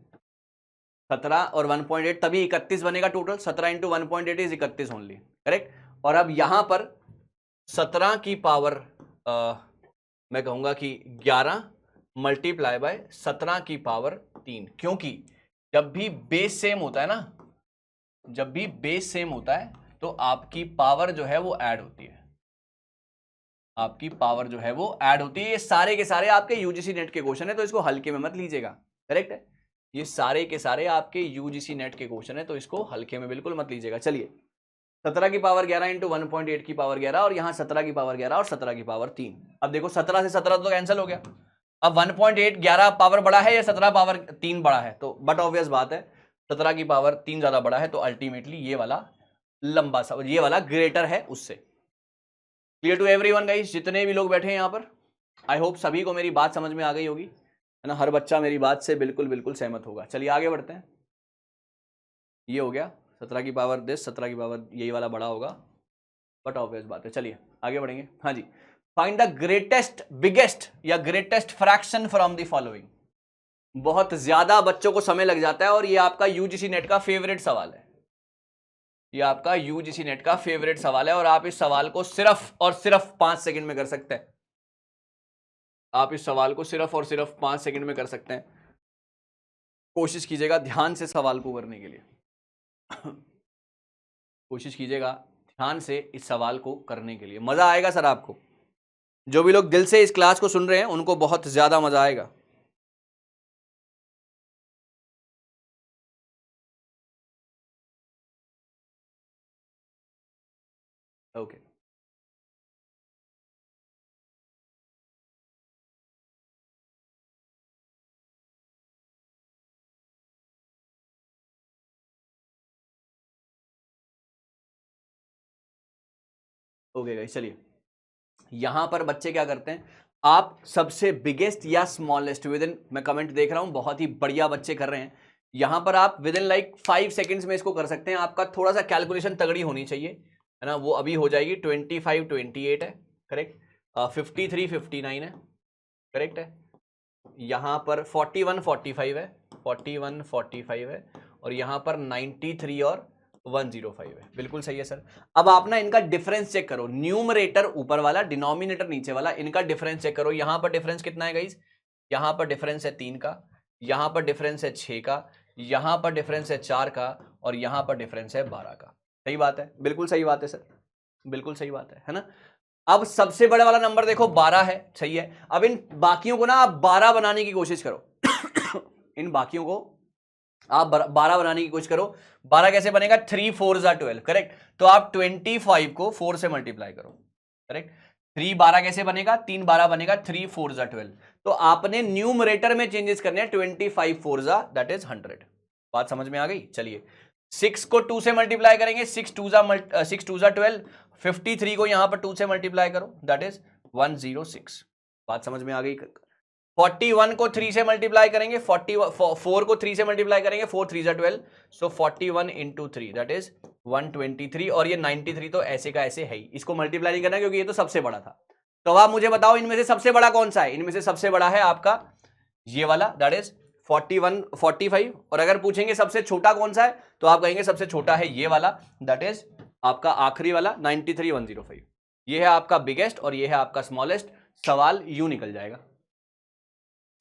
Speaker 1: 17 और 1.8 तभी 31 बनेगा total, 17 into 1.8 is 31 only correct. और अब यहां पर 17 की पावर मैं कहूंगा कि 11 मल्टीप्लाई बाय 17 की पावर 3, क्योंकि जब भी बेस सेम होता है ना, जब भी बेस सेम होता है तो आपकी पावर जो है वो ऐड होती है, आपकी पावर जो है वो ऐड होती है। ये सारे के सारे आपके यूजीसी नेट के क्वेश्चन है, तो इसको हल्के में मत लीजिएगा। करेक्ट है, ये सारे के सारे आपके यूजीसी नेट के क्वेश्चन है, तो इसको हल्के में बिल्कुल मत लीजिएगा। चलिए 17 की पावर 11 इंटू 1.8 की पावर 11 और यहाँ 17 की पावर 11 और 17 की पावर 3। अब देखो 17 से 17 तो कैंसिल हो गया। अब 1.8 11 पावर बड़ा है या 17 पावर 3 बड़ा है, तो बट ऑब्वियस बात है 17 की पावर 3 ज्यादा बड़ा है, तो अल्टीमेटली ये वाला लंबा सा, ये वाला ग्रेटर है उससे। क्लियर टू एवरीवन गाइस, जितने भी लोग बैठे हैं यहाँ पर, आई होप सभी को मेरी बात समझ में आ गई होगी, है ना। हर बच्चा मेरी बात से बिल्कुल बिल्कुल सहमत होगा। चलिए आगे बढ़ते हैं। ये हो गया 17 की पावर 10, 17 की पावर यही वाला बड़ा होगा, बट ऑब्वियस बात है। चलिए आगे बढ़ेंगे। हाँ जी, फाइंड द ग्रेटेस्ट बिगेस्ट या greatest fraction from the following. बहुत ज्यादा बच्चों को समय लग जाता है और ये आपका यूजीसी नेट का फेवरेट सवाल है। ये आपका यूजीसी नेट का फेवरेट सवाल है और आप इस सवाल को सिर्फ और सिर्फ 5 सेकंड में कर सकते हैं। आप इस सवाल को सिर्फ और सिर्फ 5 सेकंड में कर सकते हैं। कोशिश कीजिएगा ध्यान से सवाल को करने के लिए। कोशिश कीजिएगा ध्यान से इस सवाल को करने के लिए, मजा आएगा सर आपको। जो भी लोग दिल से इस क्लास को सुन रहे हैं उनको बहुत ज्यादा मजा आएगा। ओके ओके गाइस, चलिए यहां पर बच्चे क्या करते हैं, आप सबसे बिगेस्ट या स्मॉलेस्ट विद इन, मैं कमेंट देख रहा हूं बहुत ही बढ़िया बच्चे कर रहे हैं। यहां पर आप विद इन लाइक 5 सेकंड्स में इसको कर सकते हैं। आपका थोड़ा सा कैलकुलेशन तगड़ी होनी चाहिए, है ना, वो अभी हो जाएगी। 25 28 है करेक्ट, 53 59 है करेक्ट है, यहां पर 41 45 है, 41 45 है, और यहां पर 93 और 105 है, बिल्कुल सही है सर। अब आप ना इनका डिफरेंस चेक करो, न्यूमरेटर ऊपर वाला डिनोमिनेटर नीचे वाला, इनका डिफरेंस चेक करो। यहां पर डिफरेंस कितना है गाइस, यहां पर डिफरेंस है 3 का, यहां पर डिफरेंस है 6 का, यहां पर डिफरेंस है 4 का, और यहां पर डिफरेंस है 12 का। सही बात है, बिल्कुल सही बात है सर, बिल्कुल सही बात है ना। अब सबसे बड़ा वाला नंबर देखो 12 है, सही है। अब इन बाकियों को ना आप 12 बनाने की कोशिश करो। इन बाकियों को आप 12 बनाने की कोशिश करो। 12 कैसे बनेगा, 3 4 12 करेक्ट। तो आप 25 को 4 से मल्टीप्लाई करो करेक्ट। 3 12 कैसे बनेगा, 3 12 बनेगा, 3 4 12। तो आपने न्यूमरेटर में चेंजेस करने हैं, 25 4 दैट इज 100। बात समझ में आ गई। चलिए 6 को 2 से मल्टीप्लाई करेंगे, 6 2 12। 53 को यहां पर 2 से मल्टीप्लाई करो, दैट इज 106। बात समझ में आ गई। 41 को 3 से मल्टीप्लाई करेंगे, 4 को 3 से मल्टीप्लाई करेंगे, 4 3 12, सो 41 इंटू 3 दैट इज 123। और ये 93 तो ऐसे का ऐसे है ही, इसको मल्टीप्लाई नहीं करना क्योंकि ये तो सबसे बड़ा था। तो आप मुझे बताओ इनमें से सबसे बड़ा कौन सा है। इनमें से सबसे बड़ा है आपका ये वाला, दैट इज 41 45। और अगर पूछेंगे सबसे छोटा कौन सा है, तो आप कहेंगे सबसे छोटा है ये वाला, दैट इज आपका आखिरी वाला 93 105। ये है आपका बिगेस्ट और ये है आपका स्मॉलेस्ट। सवाल यूं निकल जाएगा,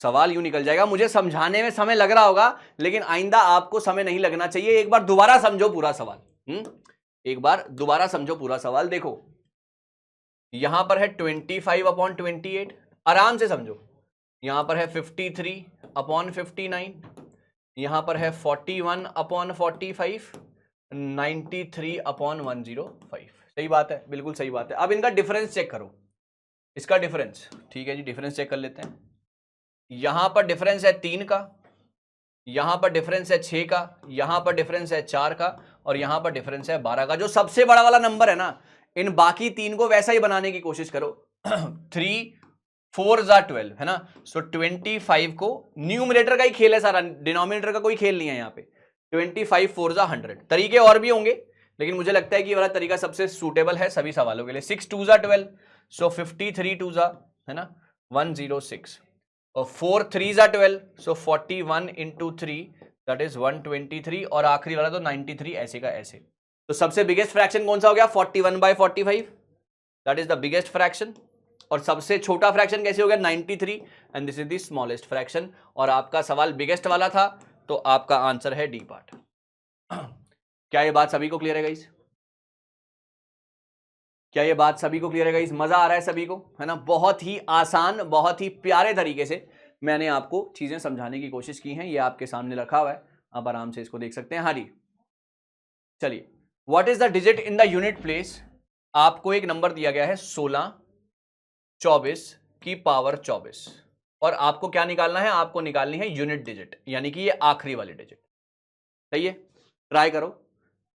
Speaker 1: सवाल यूं निकल जाएगा। मुझे समझाने में समय लग रहा होगा, लेकिन आइंदा आपको समय नहीं लगना चाहिए। एक बार दोबारा समझो पूरा सवाल, एक बार दोबारा समझो पूरा सवाल। देखो यहां पर है 25/28, आराम से समझो। यहां पर है 53/59, यहां पर है 41/45, 93/105। सही बात है, बिल्कुल सही बात है। अब इनका डिफरेंस चेक करो, इसका डिफरेंस, ठीक है जी, डिफरेंस चेक कर लेते हैं। यहां पर डिफरेंस है 3 का, यहां पर डिफरेंस है 6 का, यहां पर डिफरेंस है 4 का, और यहां पर डिफरेंस है 12 का। जो सबसे बड़ा वाला नंबर है ना, इन बाकी 3 को वैसा ही बनाने की कोशिश करो। 3 4 12 है ना, सो 25 को, न्यूमरेटर का ही खेल है सारा, डिनोमिनेटर का कोई खेल नहीं है यहाँ पे। 25 4 100। तरीके और भी होंगे, लेकिन मुझे लगता है कि ये वाला तरीका सबसे सूटेबल है सभी सवालों के लिए। 6 2 12, सो 53 2 है ना 106, और 4 3 12, सो 41 इंटू 3 दैट इज 123, और आखिरी वाला तो 93 ऐसे का ऐसे। तो सबसे बिगेस्ट फ्रैक्शन कौन सा हो गया, 41/45, that is the biggest fraction. और सबसे छोटा फ्रैक्शन कैसे हो गया, 93, and this is the smallest fraction. और आपका सवाल बिगेस्ट वाला था, तो आपका आंसर है डी पार्ट। क्या ये बात सभी को क्लियर है गाइस? क्या ये बात सभी को क्लियर है गाइस? मजा आ रहा है सभी को, है ना? बहुत ही आसान, बहुत ही प्यारे तरीके से मैंने आपको चीजें समझाने की कोशिश की हैं। ये आपके सामने रखा हुआ है, आप आराम से इसको देख सकते हैं। हाँ जी, चलिए, what is the digit in the unit place? आपको एक नंबर दिया गया है 16 24 की पावर 24, और आपको क्या निकालना है? आपको निकालनी है यूनिट डिजिट, यानी कि ये आखिरी वाली डिजिट। सही है, ट्राई करो।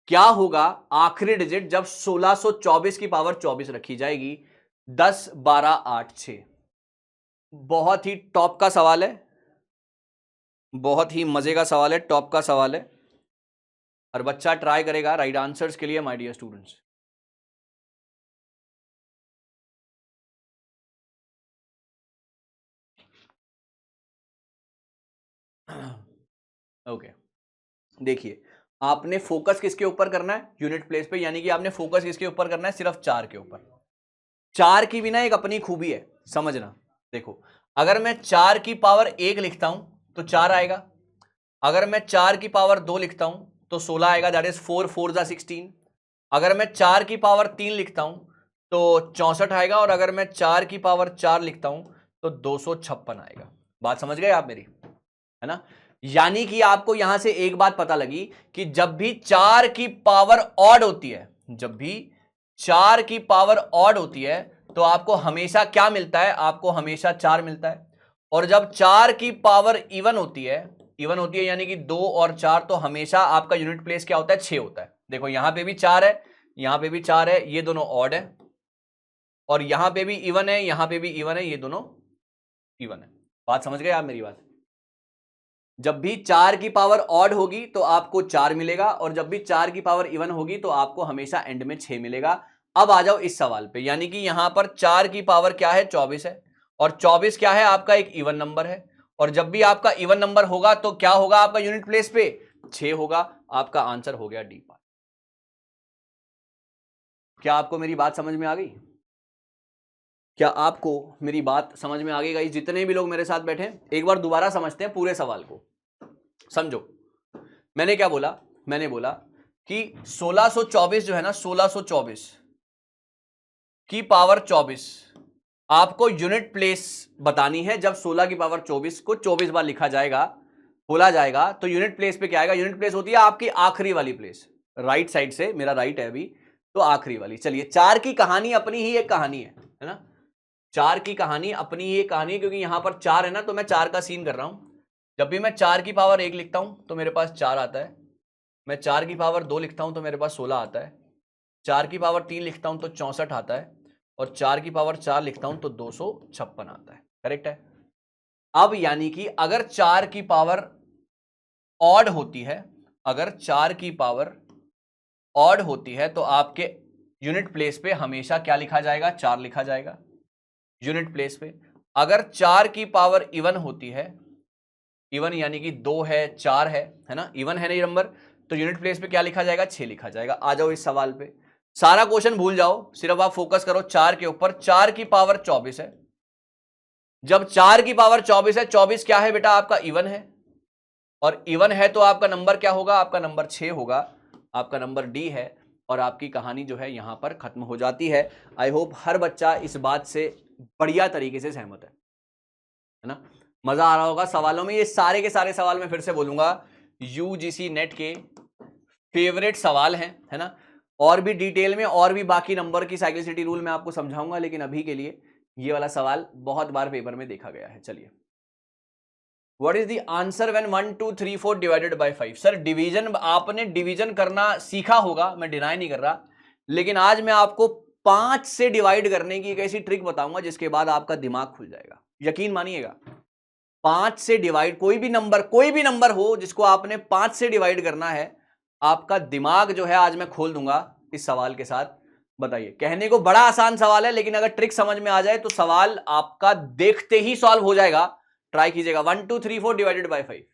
Speaker 1: क्या होगा आखिरी डिजिट जब 1624 की पावर 24 रखी जाएगी? 10 12 8 6। बहुत ही टॉप का सवाल है, बहुत ही मजे का सवाल है, टॉप का सवाल है, और बच्चा ट्राई करेगा राइट आंसर्स के लिए, माय डियर स्टूडेंट्स। ओके, देखिए, आपने फोकस किसके ऊपर करना है? यूनिट प्लेस पे, यानी कि आपने फोकस किसके ऊपर करना है? सिर्फ 4 के ऊपर। 4 की भी ना एक अपनी खूबी है, समझना। देखो, अगर मैं 4 की पावर 1 लिखता हूं तो 4 आएगा। अगर मैं 4 की पावर 2 लिखता हूं तो 16 आएगा, दैट इज 4 4 जा 16। अगर मैं 4 की पावर 3 लिखता हूं तो 64 आएगा, और अगर मैं 4 की पावर 4 लिखता हूं तो 256 आएगा। बात समझ गए आप मेरी, है ना? यानी कि आपको यहां से एक बात पता लगी कि जब भी 4 की पावर ऑड होती है, जब भी 4 की पावर ऑड होती है तो आपको हमेशा क्या मिलता है? आपको हमेशा 4 मिलता है। और जब 4 की पावर इवन होती है, इवन होती है यानी कि 2 और 4, तो हमेशा आपका यूनिट प्लेस क्या होता है? 6 होता है। देखो, यहां पे भी 4 है, यहां पे भी 4 है, ये दोनों ऑड है, और यहां पे भी इवन है, यहां पे भी इवन है, ये दोनों इवन है। बात समझ गए आप मेरी बात? जब भी 4 की पावर ऑड होगी तो आपको 4 मिलेगा, और जब भी 4 की पावर इवन होगी तो आपको हमेशा एंड में 6 मिलेगा। अब आ जाओ इस सवाल पे, यानी कि यहां पर 4 की पावर क्या है? 24 है, और 24 क्या है? आपका एक इवन नंबर है, और जब भी आपका इवन नंबर होगा तो क्या होगा आपका यूनिट प्लेस पे? 6 होगा। आपका आंसर हो गया डी। क्या आपको मेरी बात समझ में आ गई? क्या आपको मेरी बात समझ में आ गई गाइस? जितने भी लोग मेरे साथ बैठे हैं, एक बार दोबारा समझते हैं पूरे सवाल को, समझो। मैंने क्या बोला? मैंने बोला कि 1624 जो है ना, 1624 की पावर 24 आपको यूनिट प्लेस बतानी है। जब 16 की पावर 24 को 24 बार लिखा जाएगा, बोला जाएगा, तो यूनिट प्लेस पे क्या आएगा? यूनिट प्लेस होती है आपकी आखिरी वाली प्लेस, राइट साइड से, मेरा राइट है अभी, तो आखिरी वाली। चलिए, 4 की कहानी अपनी ही एक कहानी है ना? 4 की कहानी अपनी ही एक कहानी है, क्योंकि यहां पर 4 है ना, तो मैं 4 का सीन कर रहा हूं। जब भी मैं 4 की पावर 1 लिखता हूं तो मेरे पास 4 आता है, मैं 4 की पावर 2 लिखता हूं तो मेरे पास 16 आता है, 4 की पावर 3 लिखता हूं तो 64 आता है, और 4 की पावर 4 लिखता हूं तो 256 आता है। करेक्ट है? अब यानी कि अगर 4 की पावर ऑड होती है, अगर 4 की पावर ऑड होती है तो आपके यूनिट प्लेस पे हमेशा क्या लिखा जाएगा? 4 लिखा जाएगा यूनिट प्लेस पे। अगर 4 की पावर इवन होती है, इवन यानी कि 2 है 4 है ना? इवन है नहीं नंबर, तो यूनिट प्लेस पे क्या लिखा जाएगा? 6 लिखा जाएगा। आ जाओ इस सवाल पे, सारा क्वेश्चन भूल जाओ, सिर्फ आप फोकस करो 4 के ऊपर। 4 की पावर 24 है, जब 4 की पावर 24 है, 24 क्या है बेटा? आपका इवन है, और इवन है तो आपका नंबर क्या होगा? आपका नंबर 6 होगा, आपका नंबर डी है, और आपकी कहानी जो है यहां पर खत्म हो जाती है। आई होप हर बच्चा इस बात से बढ़िया तरीके से सहमत है ना? मजा आ रहा होगा सवालों में। ये सारे के सारे सवाल मैं फिर से बोलूंगा, यूजीसी नेट के फेवरेट सवाल हैं, है ना? और भी डिटेल में, और भी बाकी नंबर की साइक्लिसिटी रूल मैं आपको समझाऊंगा, लेकिन अभी के लिए ये वाला सवाल बहुत बार पेपर में देखा गया है। चलिए, what is the answer when 1 2 3 4 divided by 5? Sir, division आपने डिवीजन करना सीखा होगा, मैं डिनाई नहीं कर रहा, लेकिन आज मैं आपको 5 से डिवाइड करने की एक ऐसी ट्रिक बताऊंगा जिसके बाद आपका दिमाग खुल जाएगा, यकीन मानिएगा। 5 से डिवाइड, कोई भी नंबर हो जिसको आपने 5 से डिवाइड करना है, आपका दिमाग जो है आज मैं खोल दूंगा इस सवाल के साथ। बताइए, कहने को बड़ा आसान सवाल है, लेकिन अगर ट्रिक समझ में आ जाए तो सवाल आपका देखते ही सॉल्व हो जाएगा। ट्राई कीजिएगा। 1 2 3 4 डिवाइडेड बाय 5,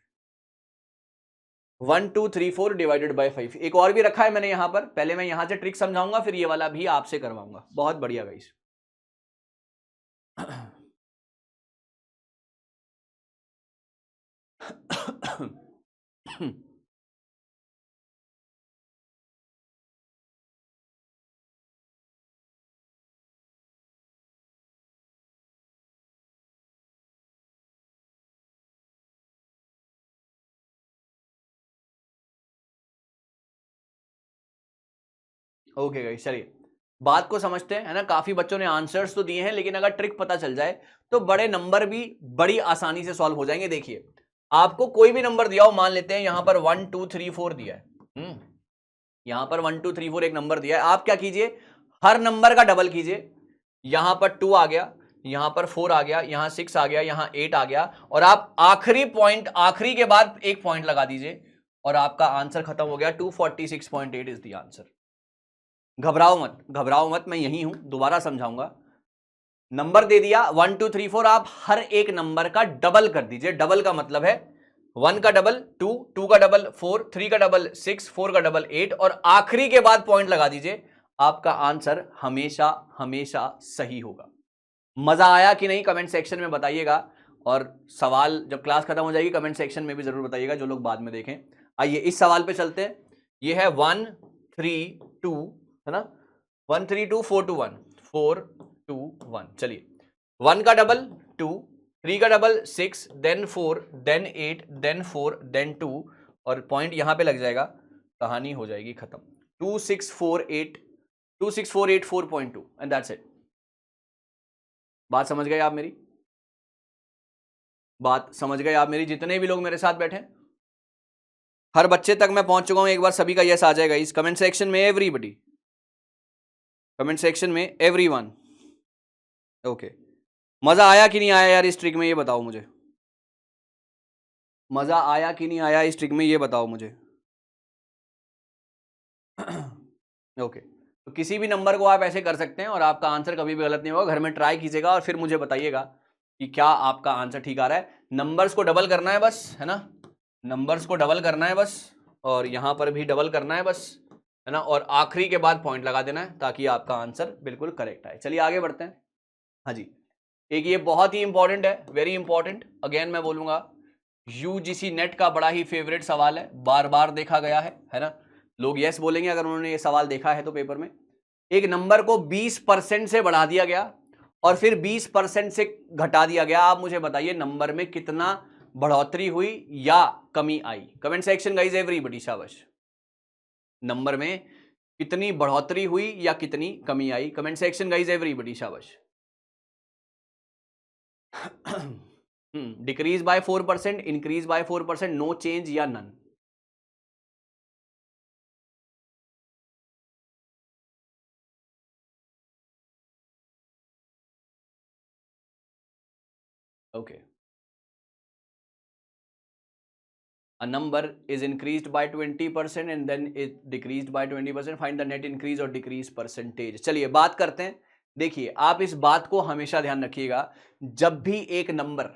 Speaker 1: 1 2 3 4 डिवाइडेड बाय 5। एक और भी रखा है मैंने यहां पर, पहले मैं यहां से ट्रिक समझाऊंगा, फिर ये वाला भी आपसे करवाऊंगा। बहुत बढ़िया गाइस। ओके गाइस, चलिए बात को समझते हैं, है ना। काफी बच्चों ने आंसर्स तो दिए हैं, लेकिन अगर ट्रिक पता चल जाए तो बड़े नंबर भी बड़ी आसानी से सॉल्व हो जाएंगे। देखिए, आपको कोई भी नंबर दिया हो, मान लेते हैं यहां पर 1 2 3 4 दिया है, यहां पर 1 2 3 4 एक नंबर दिया है। आप क्या कीजिए, हर नंबर का डबल कीजिए। यहां पर 2 आ गया, यहां पर 4 आ गया, यहां 6 आ गया, यहां 8 आ गया, और आप आखिरी पॉइंट, आखिरी के बाद एक पॉइंट लगा दीजिए और आपका आंसर खत्म हो गया। 246.8 इज द आंसर। घबराओ मत, घबराओ मत, मैं यही हूं, दोबारा समझाऊंगा। नंबर दे दिया 1 2 3 4, आप हर एक नंबर का डबल कर दीजिए। डबल का मतलब है 1 का डबल 2, 2 का डबल 4, 3 का डबल 6, 4 का डबल 8, और आखिरी के बाद पॉइंट लगा दीजिए। आपका आंसर हमेशा हमेशा सही होगा। मजा आया कि नहीं, कमेंट सेक्शन में बताइएगा, और सवाल जब क्लास खत्म हो जाएगी कमेंट सेक्शन में भी जरूर बताइएगा, जो लोग बाद में देखें। आइए इस सवाल पे चलते हैं। ये है 1 3 2, है ना, 1 3 2 4 2 1 4 2 1। चलिए, 1 का डबल 2, 3 का double 6, then 4, then 8, then 4, then 2, और पॉइंट यहां पे लग जाएगा, कहानी हो जाएगी खत्म। 2648 2648 4.2 एंड दैट्स इट। बात समझ गए आप मेरी? बात समझ गए आप मेरी? जितने भी लोग मेरे साथ बैठे, हर बच्चे तक मैं पहुंच चुका हूं। एक बार सभी का यस आ जाएगा इस कमेंट सेक्शन में, एवरीबॉडी, कमेंट सेक्शन में एवरीवन। ओके, मजा आया कि नहीं आया यार इस ट्रिक में, ये बताओ मुझे। मजा आया कि नहीं आया इस ट्रिक में, ये बताओ मुझे। ओके, तो किसी भी नंबर को आप ऐसे कर सकते हैं और आपका आंसर कभी भी गलत नहीं होगा। घर में ट्राई कीजिएगा और फिर मुझे बताइएगा कि क्या आपका आंसर ठीक आ रहा है। नंबर्स को डबल करना है बस, है ना, नंबर्स को डबल करना है बस, और यहां पर भी डबल करना है बस, है ना, और आखिरी के बाद पॉइंट लगा देना है ताकि आपका आंसर बिल्कुल करेक्ट आए। चलिए आगे बढ़ते हैं। हाँ जी, एक ये बहुत ही इंपॉर्टेंट है, वेरी इंपॉर्टेंट, अगेन मैं बोलूंगा, यूजीसी नेट का बड़ा ही फेवरेट सवाल है, बार बार देखा गया है ना। लोग यस बोलेंगे अगर उन्होंने ये सवाल देखा है तो पेपर में। एक नंबर को 20% से बढ़ा दिया गया और फिर 20% से घटा दिया गया। आप मुझे बताइए नंबर में कितना बढ़ोतरी हुई या कमी आई? कमेंट सेक्शन गाइस, एवरीबॉडी, शाबाश। नंबर में कितनी बढ़ोतरी हुई या कितनी कमी आई? कमेंट सेक्शन गाइस, एवरीबॉडी, शाबाश। Decrease by 4%, increase by 4%, no change या none? Okay, a number is increased by 20% and then it decreased by 20%, find the net increase or decrease percentage। चलिए बात करते हैं। देखिए, आप इस बात को हमेशा ध्यान रखिएगा, जब भी एक नंबर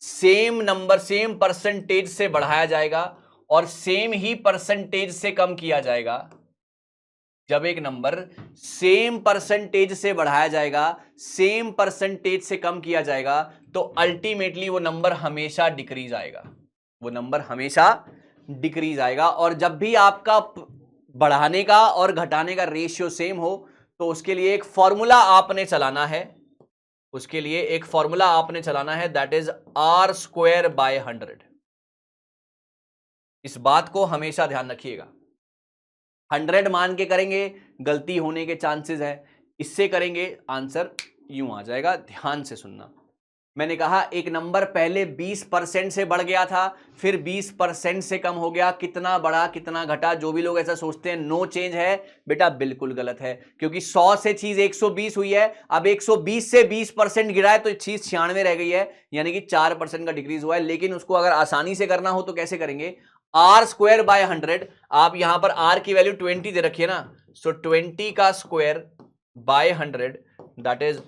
Speaker 1: सेम परसेंटेज से बढ़ाया जाएगा और सेम ही परसेंटेज से कम किया जाएगा, जब एक नंबर सेम परसेंटेज से बढ़ाया जाएगा, सेम परसेंटेज से कम किया जाएगा, तो अल्टीमेटली वो नंबर हमेशा डिक्रीज आएगा, वो नंबर हमेशा डिक्रीज आएगा। और जब भी आपका बढ़ाने का और घटाने का रेशियो सेम हो तो उसके लिए एक फॉर्मूला आपने चलाना है, उसके लिए एक फॉर्मूला आपने चलाना है, दैट इज R²/100। इस बात को हमेशा ध्यान रखिएगा। 100 मान के करेंगे, गलती होने के चांसेस है, इससे करेंगे आंसर यूं आ जाएगा। ध्यान से सुनना, मैंने कहा एक नंबर पहले 20% से बढ़ गया था, फिर 20% से कम हो गया, कितना बढ़ा कितना घटा? जो भी लोग ऐसा सोचते हैं नो चेंज है, बेटा बिल्कुल गलत है, क्योंकि 100 से चीज 120 हुई है, अब 120 से 20% गिरा है तो चीज 96 रह गई है, यानी कि 4% का डिक्रीज हुआ है। लेकिन उसको अगर आसानी से करना हो तो कैसे करेंगे? R²/100, आप यहां पर R की वैल्यू 20 दे रखिए ना, सो 20 का स्क्वायर बाय 100 दैट इज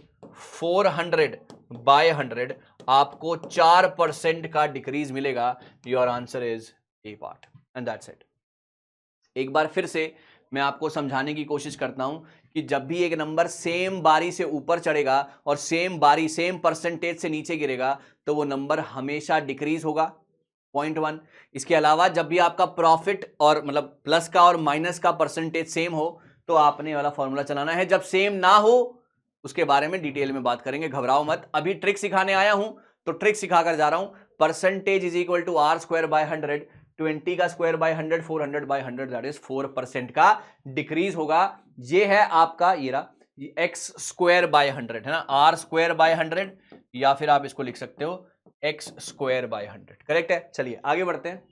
Speaker 1: 400/100, आपको 4% का डिक्रीज मिलेगा। Your answer is a part and that's it. एक बार फिर से मैं आपको समझाने की कोशिश करता हूं कि जब भी एक नंबर सेम बारी से ऊपर चढ़ेगा और सेम परसेंटेज से नीचे गिरेगा तो वो नंबर हमेशा डिक्रीज होगा, पॉइंट 1। इसके अलावा जब भी आपका प्रॉफिट और मतलब प्लस का और माइनस का परसेंटेज सेम हो तो आपने वाला फॉर्मूला चलाना है। जब सेम ना हो उसके बारे में डिटेल में बात करेंगे, घबराओ मत। अभी ट्रिक सिखाने आया हूं तो ट्रिक सिखाकर जा रहा हूं। Percentage is equal to R²/100, 20 का स्क्वायर बाय 100, 400 बाय 100, दैट इज 4% का डिक्रीज होगा। ये है आपका ये रहा एक्स स्क्वायर बाय 100, है ना, आर स्क्वायर बाय 100, या फिर आप इसको लिख सकते हो एक्स स्क्वायर बाय 100, करेक्ट है। चलिए आगे बढ़ते हैं।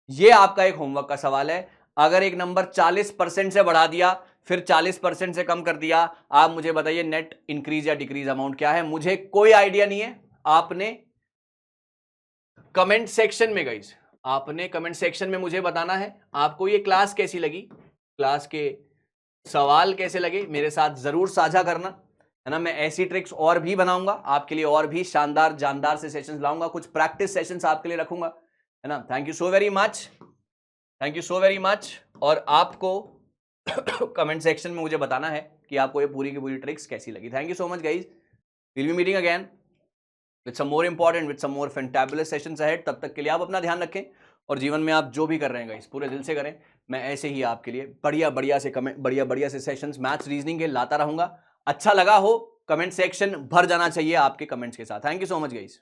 Speaker 1: ये आपका एक होमवर्क का सवाल है। अगर एक नंबर 40% से बढ़ा दिया फिर 40% से कम कर दिया, आप मुझे बताइए नेट इंक्रीज या डिक्रीज अमाउंट क्या है। मुझे कोई आइडिया नहीं है, आपने कमेंट सेक्शन में गाइस, आपने कमेंट सेक्शन में मुझे बताना है आपको ये क्लास कैसी लगी, क्लास के सवाल कैसे लगे, मेरे साथ जरूर साझा करना, है ना। मैं ऐसी ट्रिक्स और भी बनाऊंगा आपके लिए, और भी शानदार जानदार से सेशंस लाऊंगा, कुछ प्रैक्टिस सेशंस आपके लिए रखूंगा, है ना। Thank you so very much, thank you so very much. और आपको कमेंट सेक्शन में मुझे बताना है कि आपको ये पूरी की पूरी ट्रिक्स कैसी लगी। Thank you so much guys, will be meeting again with some more important, with some more fantabulous sessions ahead. तब तक के लिए आप अपना ध्यान रखें और जीवन में आप जो भी कर रहे हैं गाइस पूरे दिल से करें। मैं ऐसे ही आपके लिए बढ़िया बढ़िया से कमेंट, बढ़िया बढ़िया से सेशंस मैथ्स रीजनिंग के लाता रहूंगा। अच्छा लगा हो, कमेंट सेक्शन भर जाना चाहिए आपके कमेंट्स के साथ। Thank you so much guys.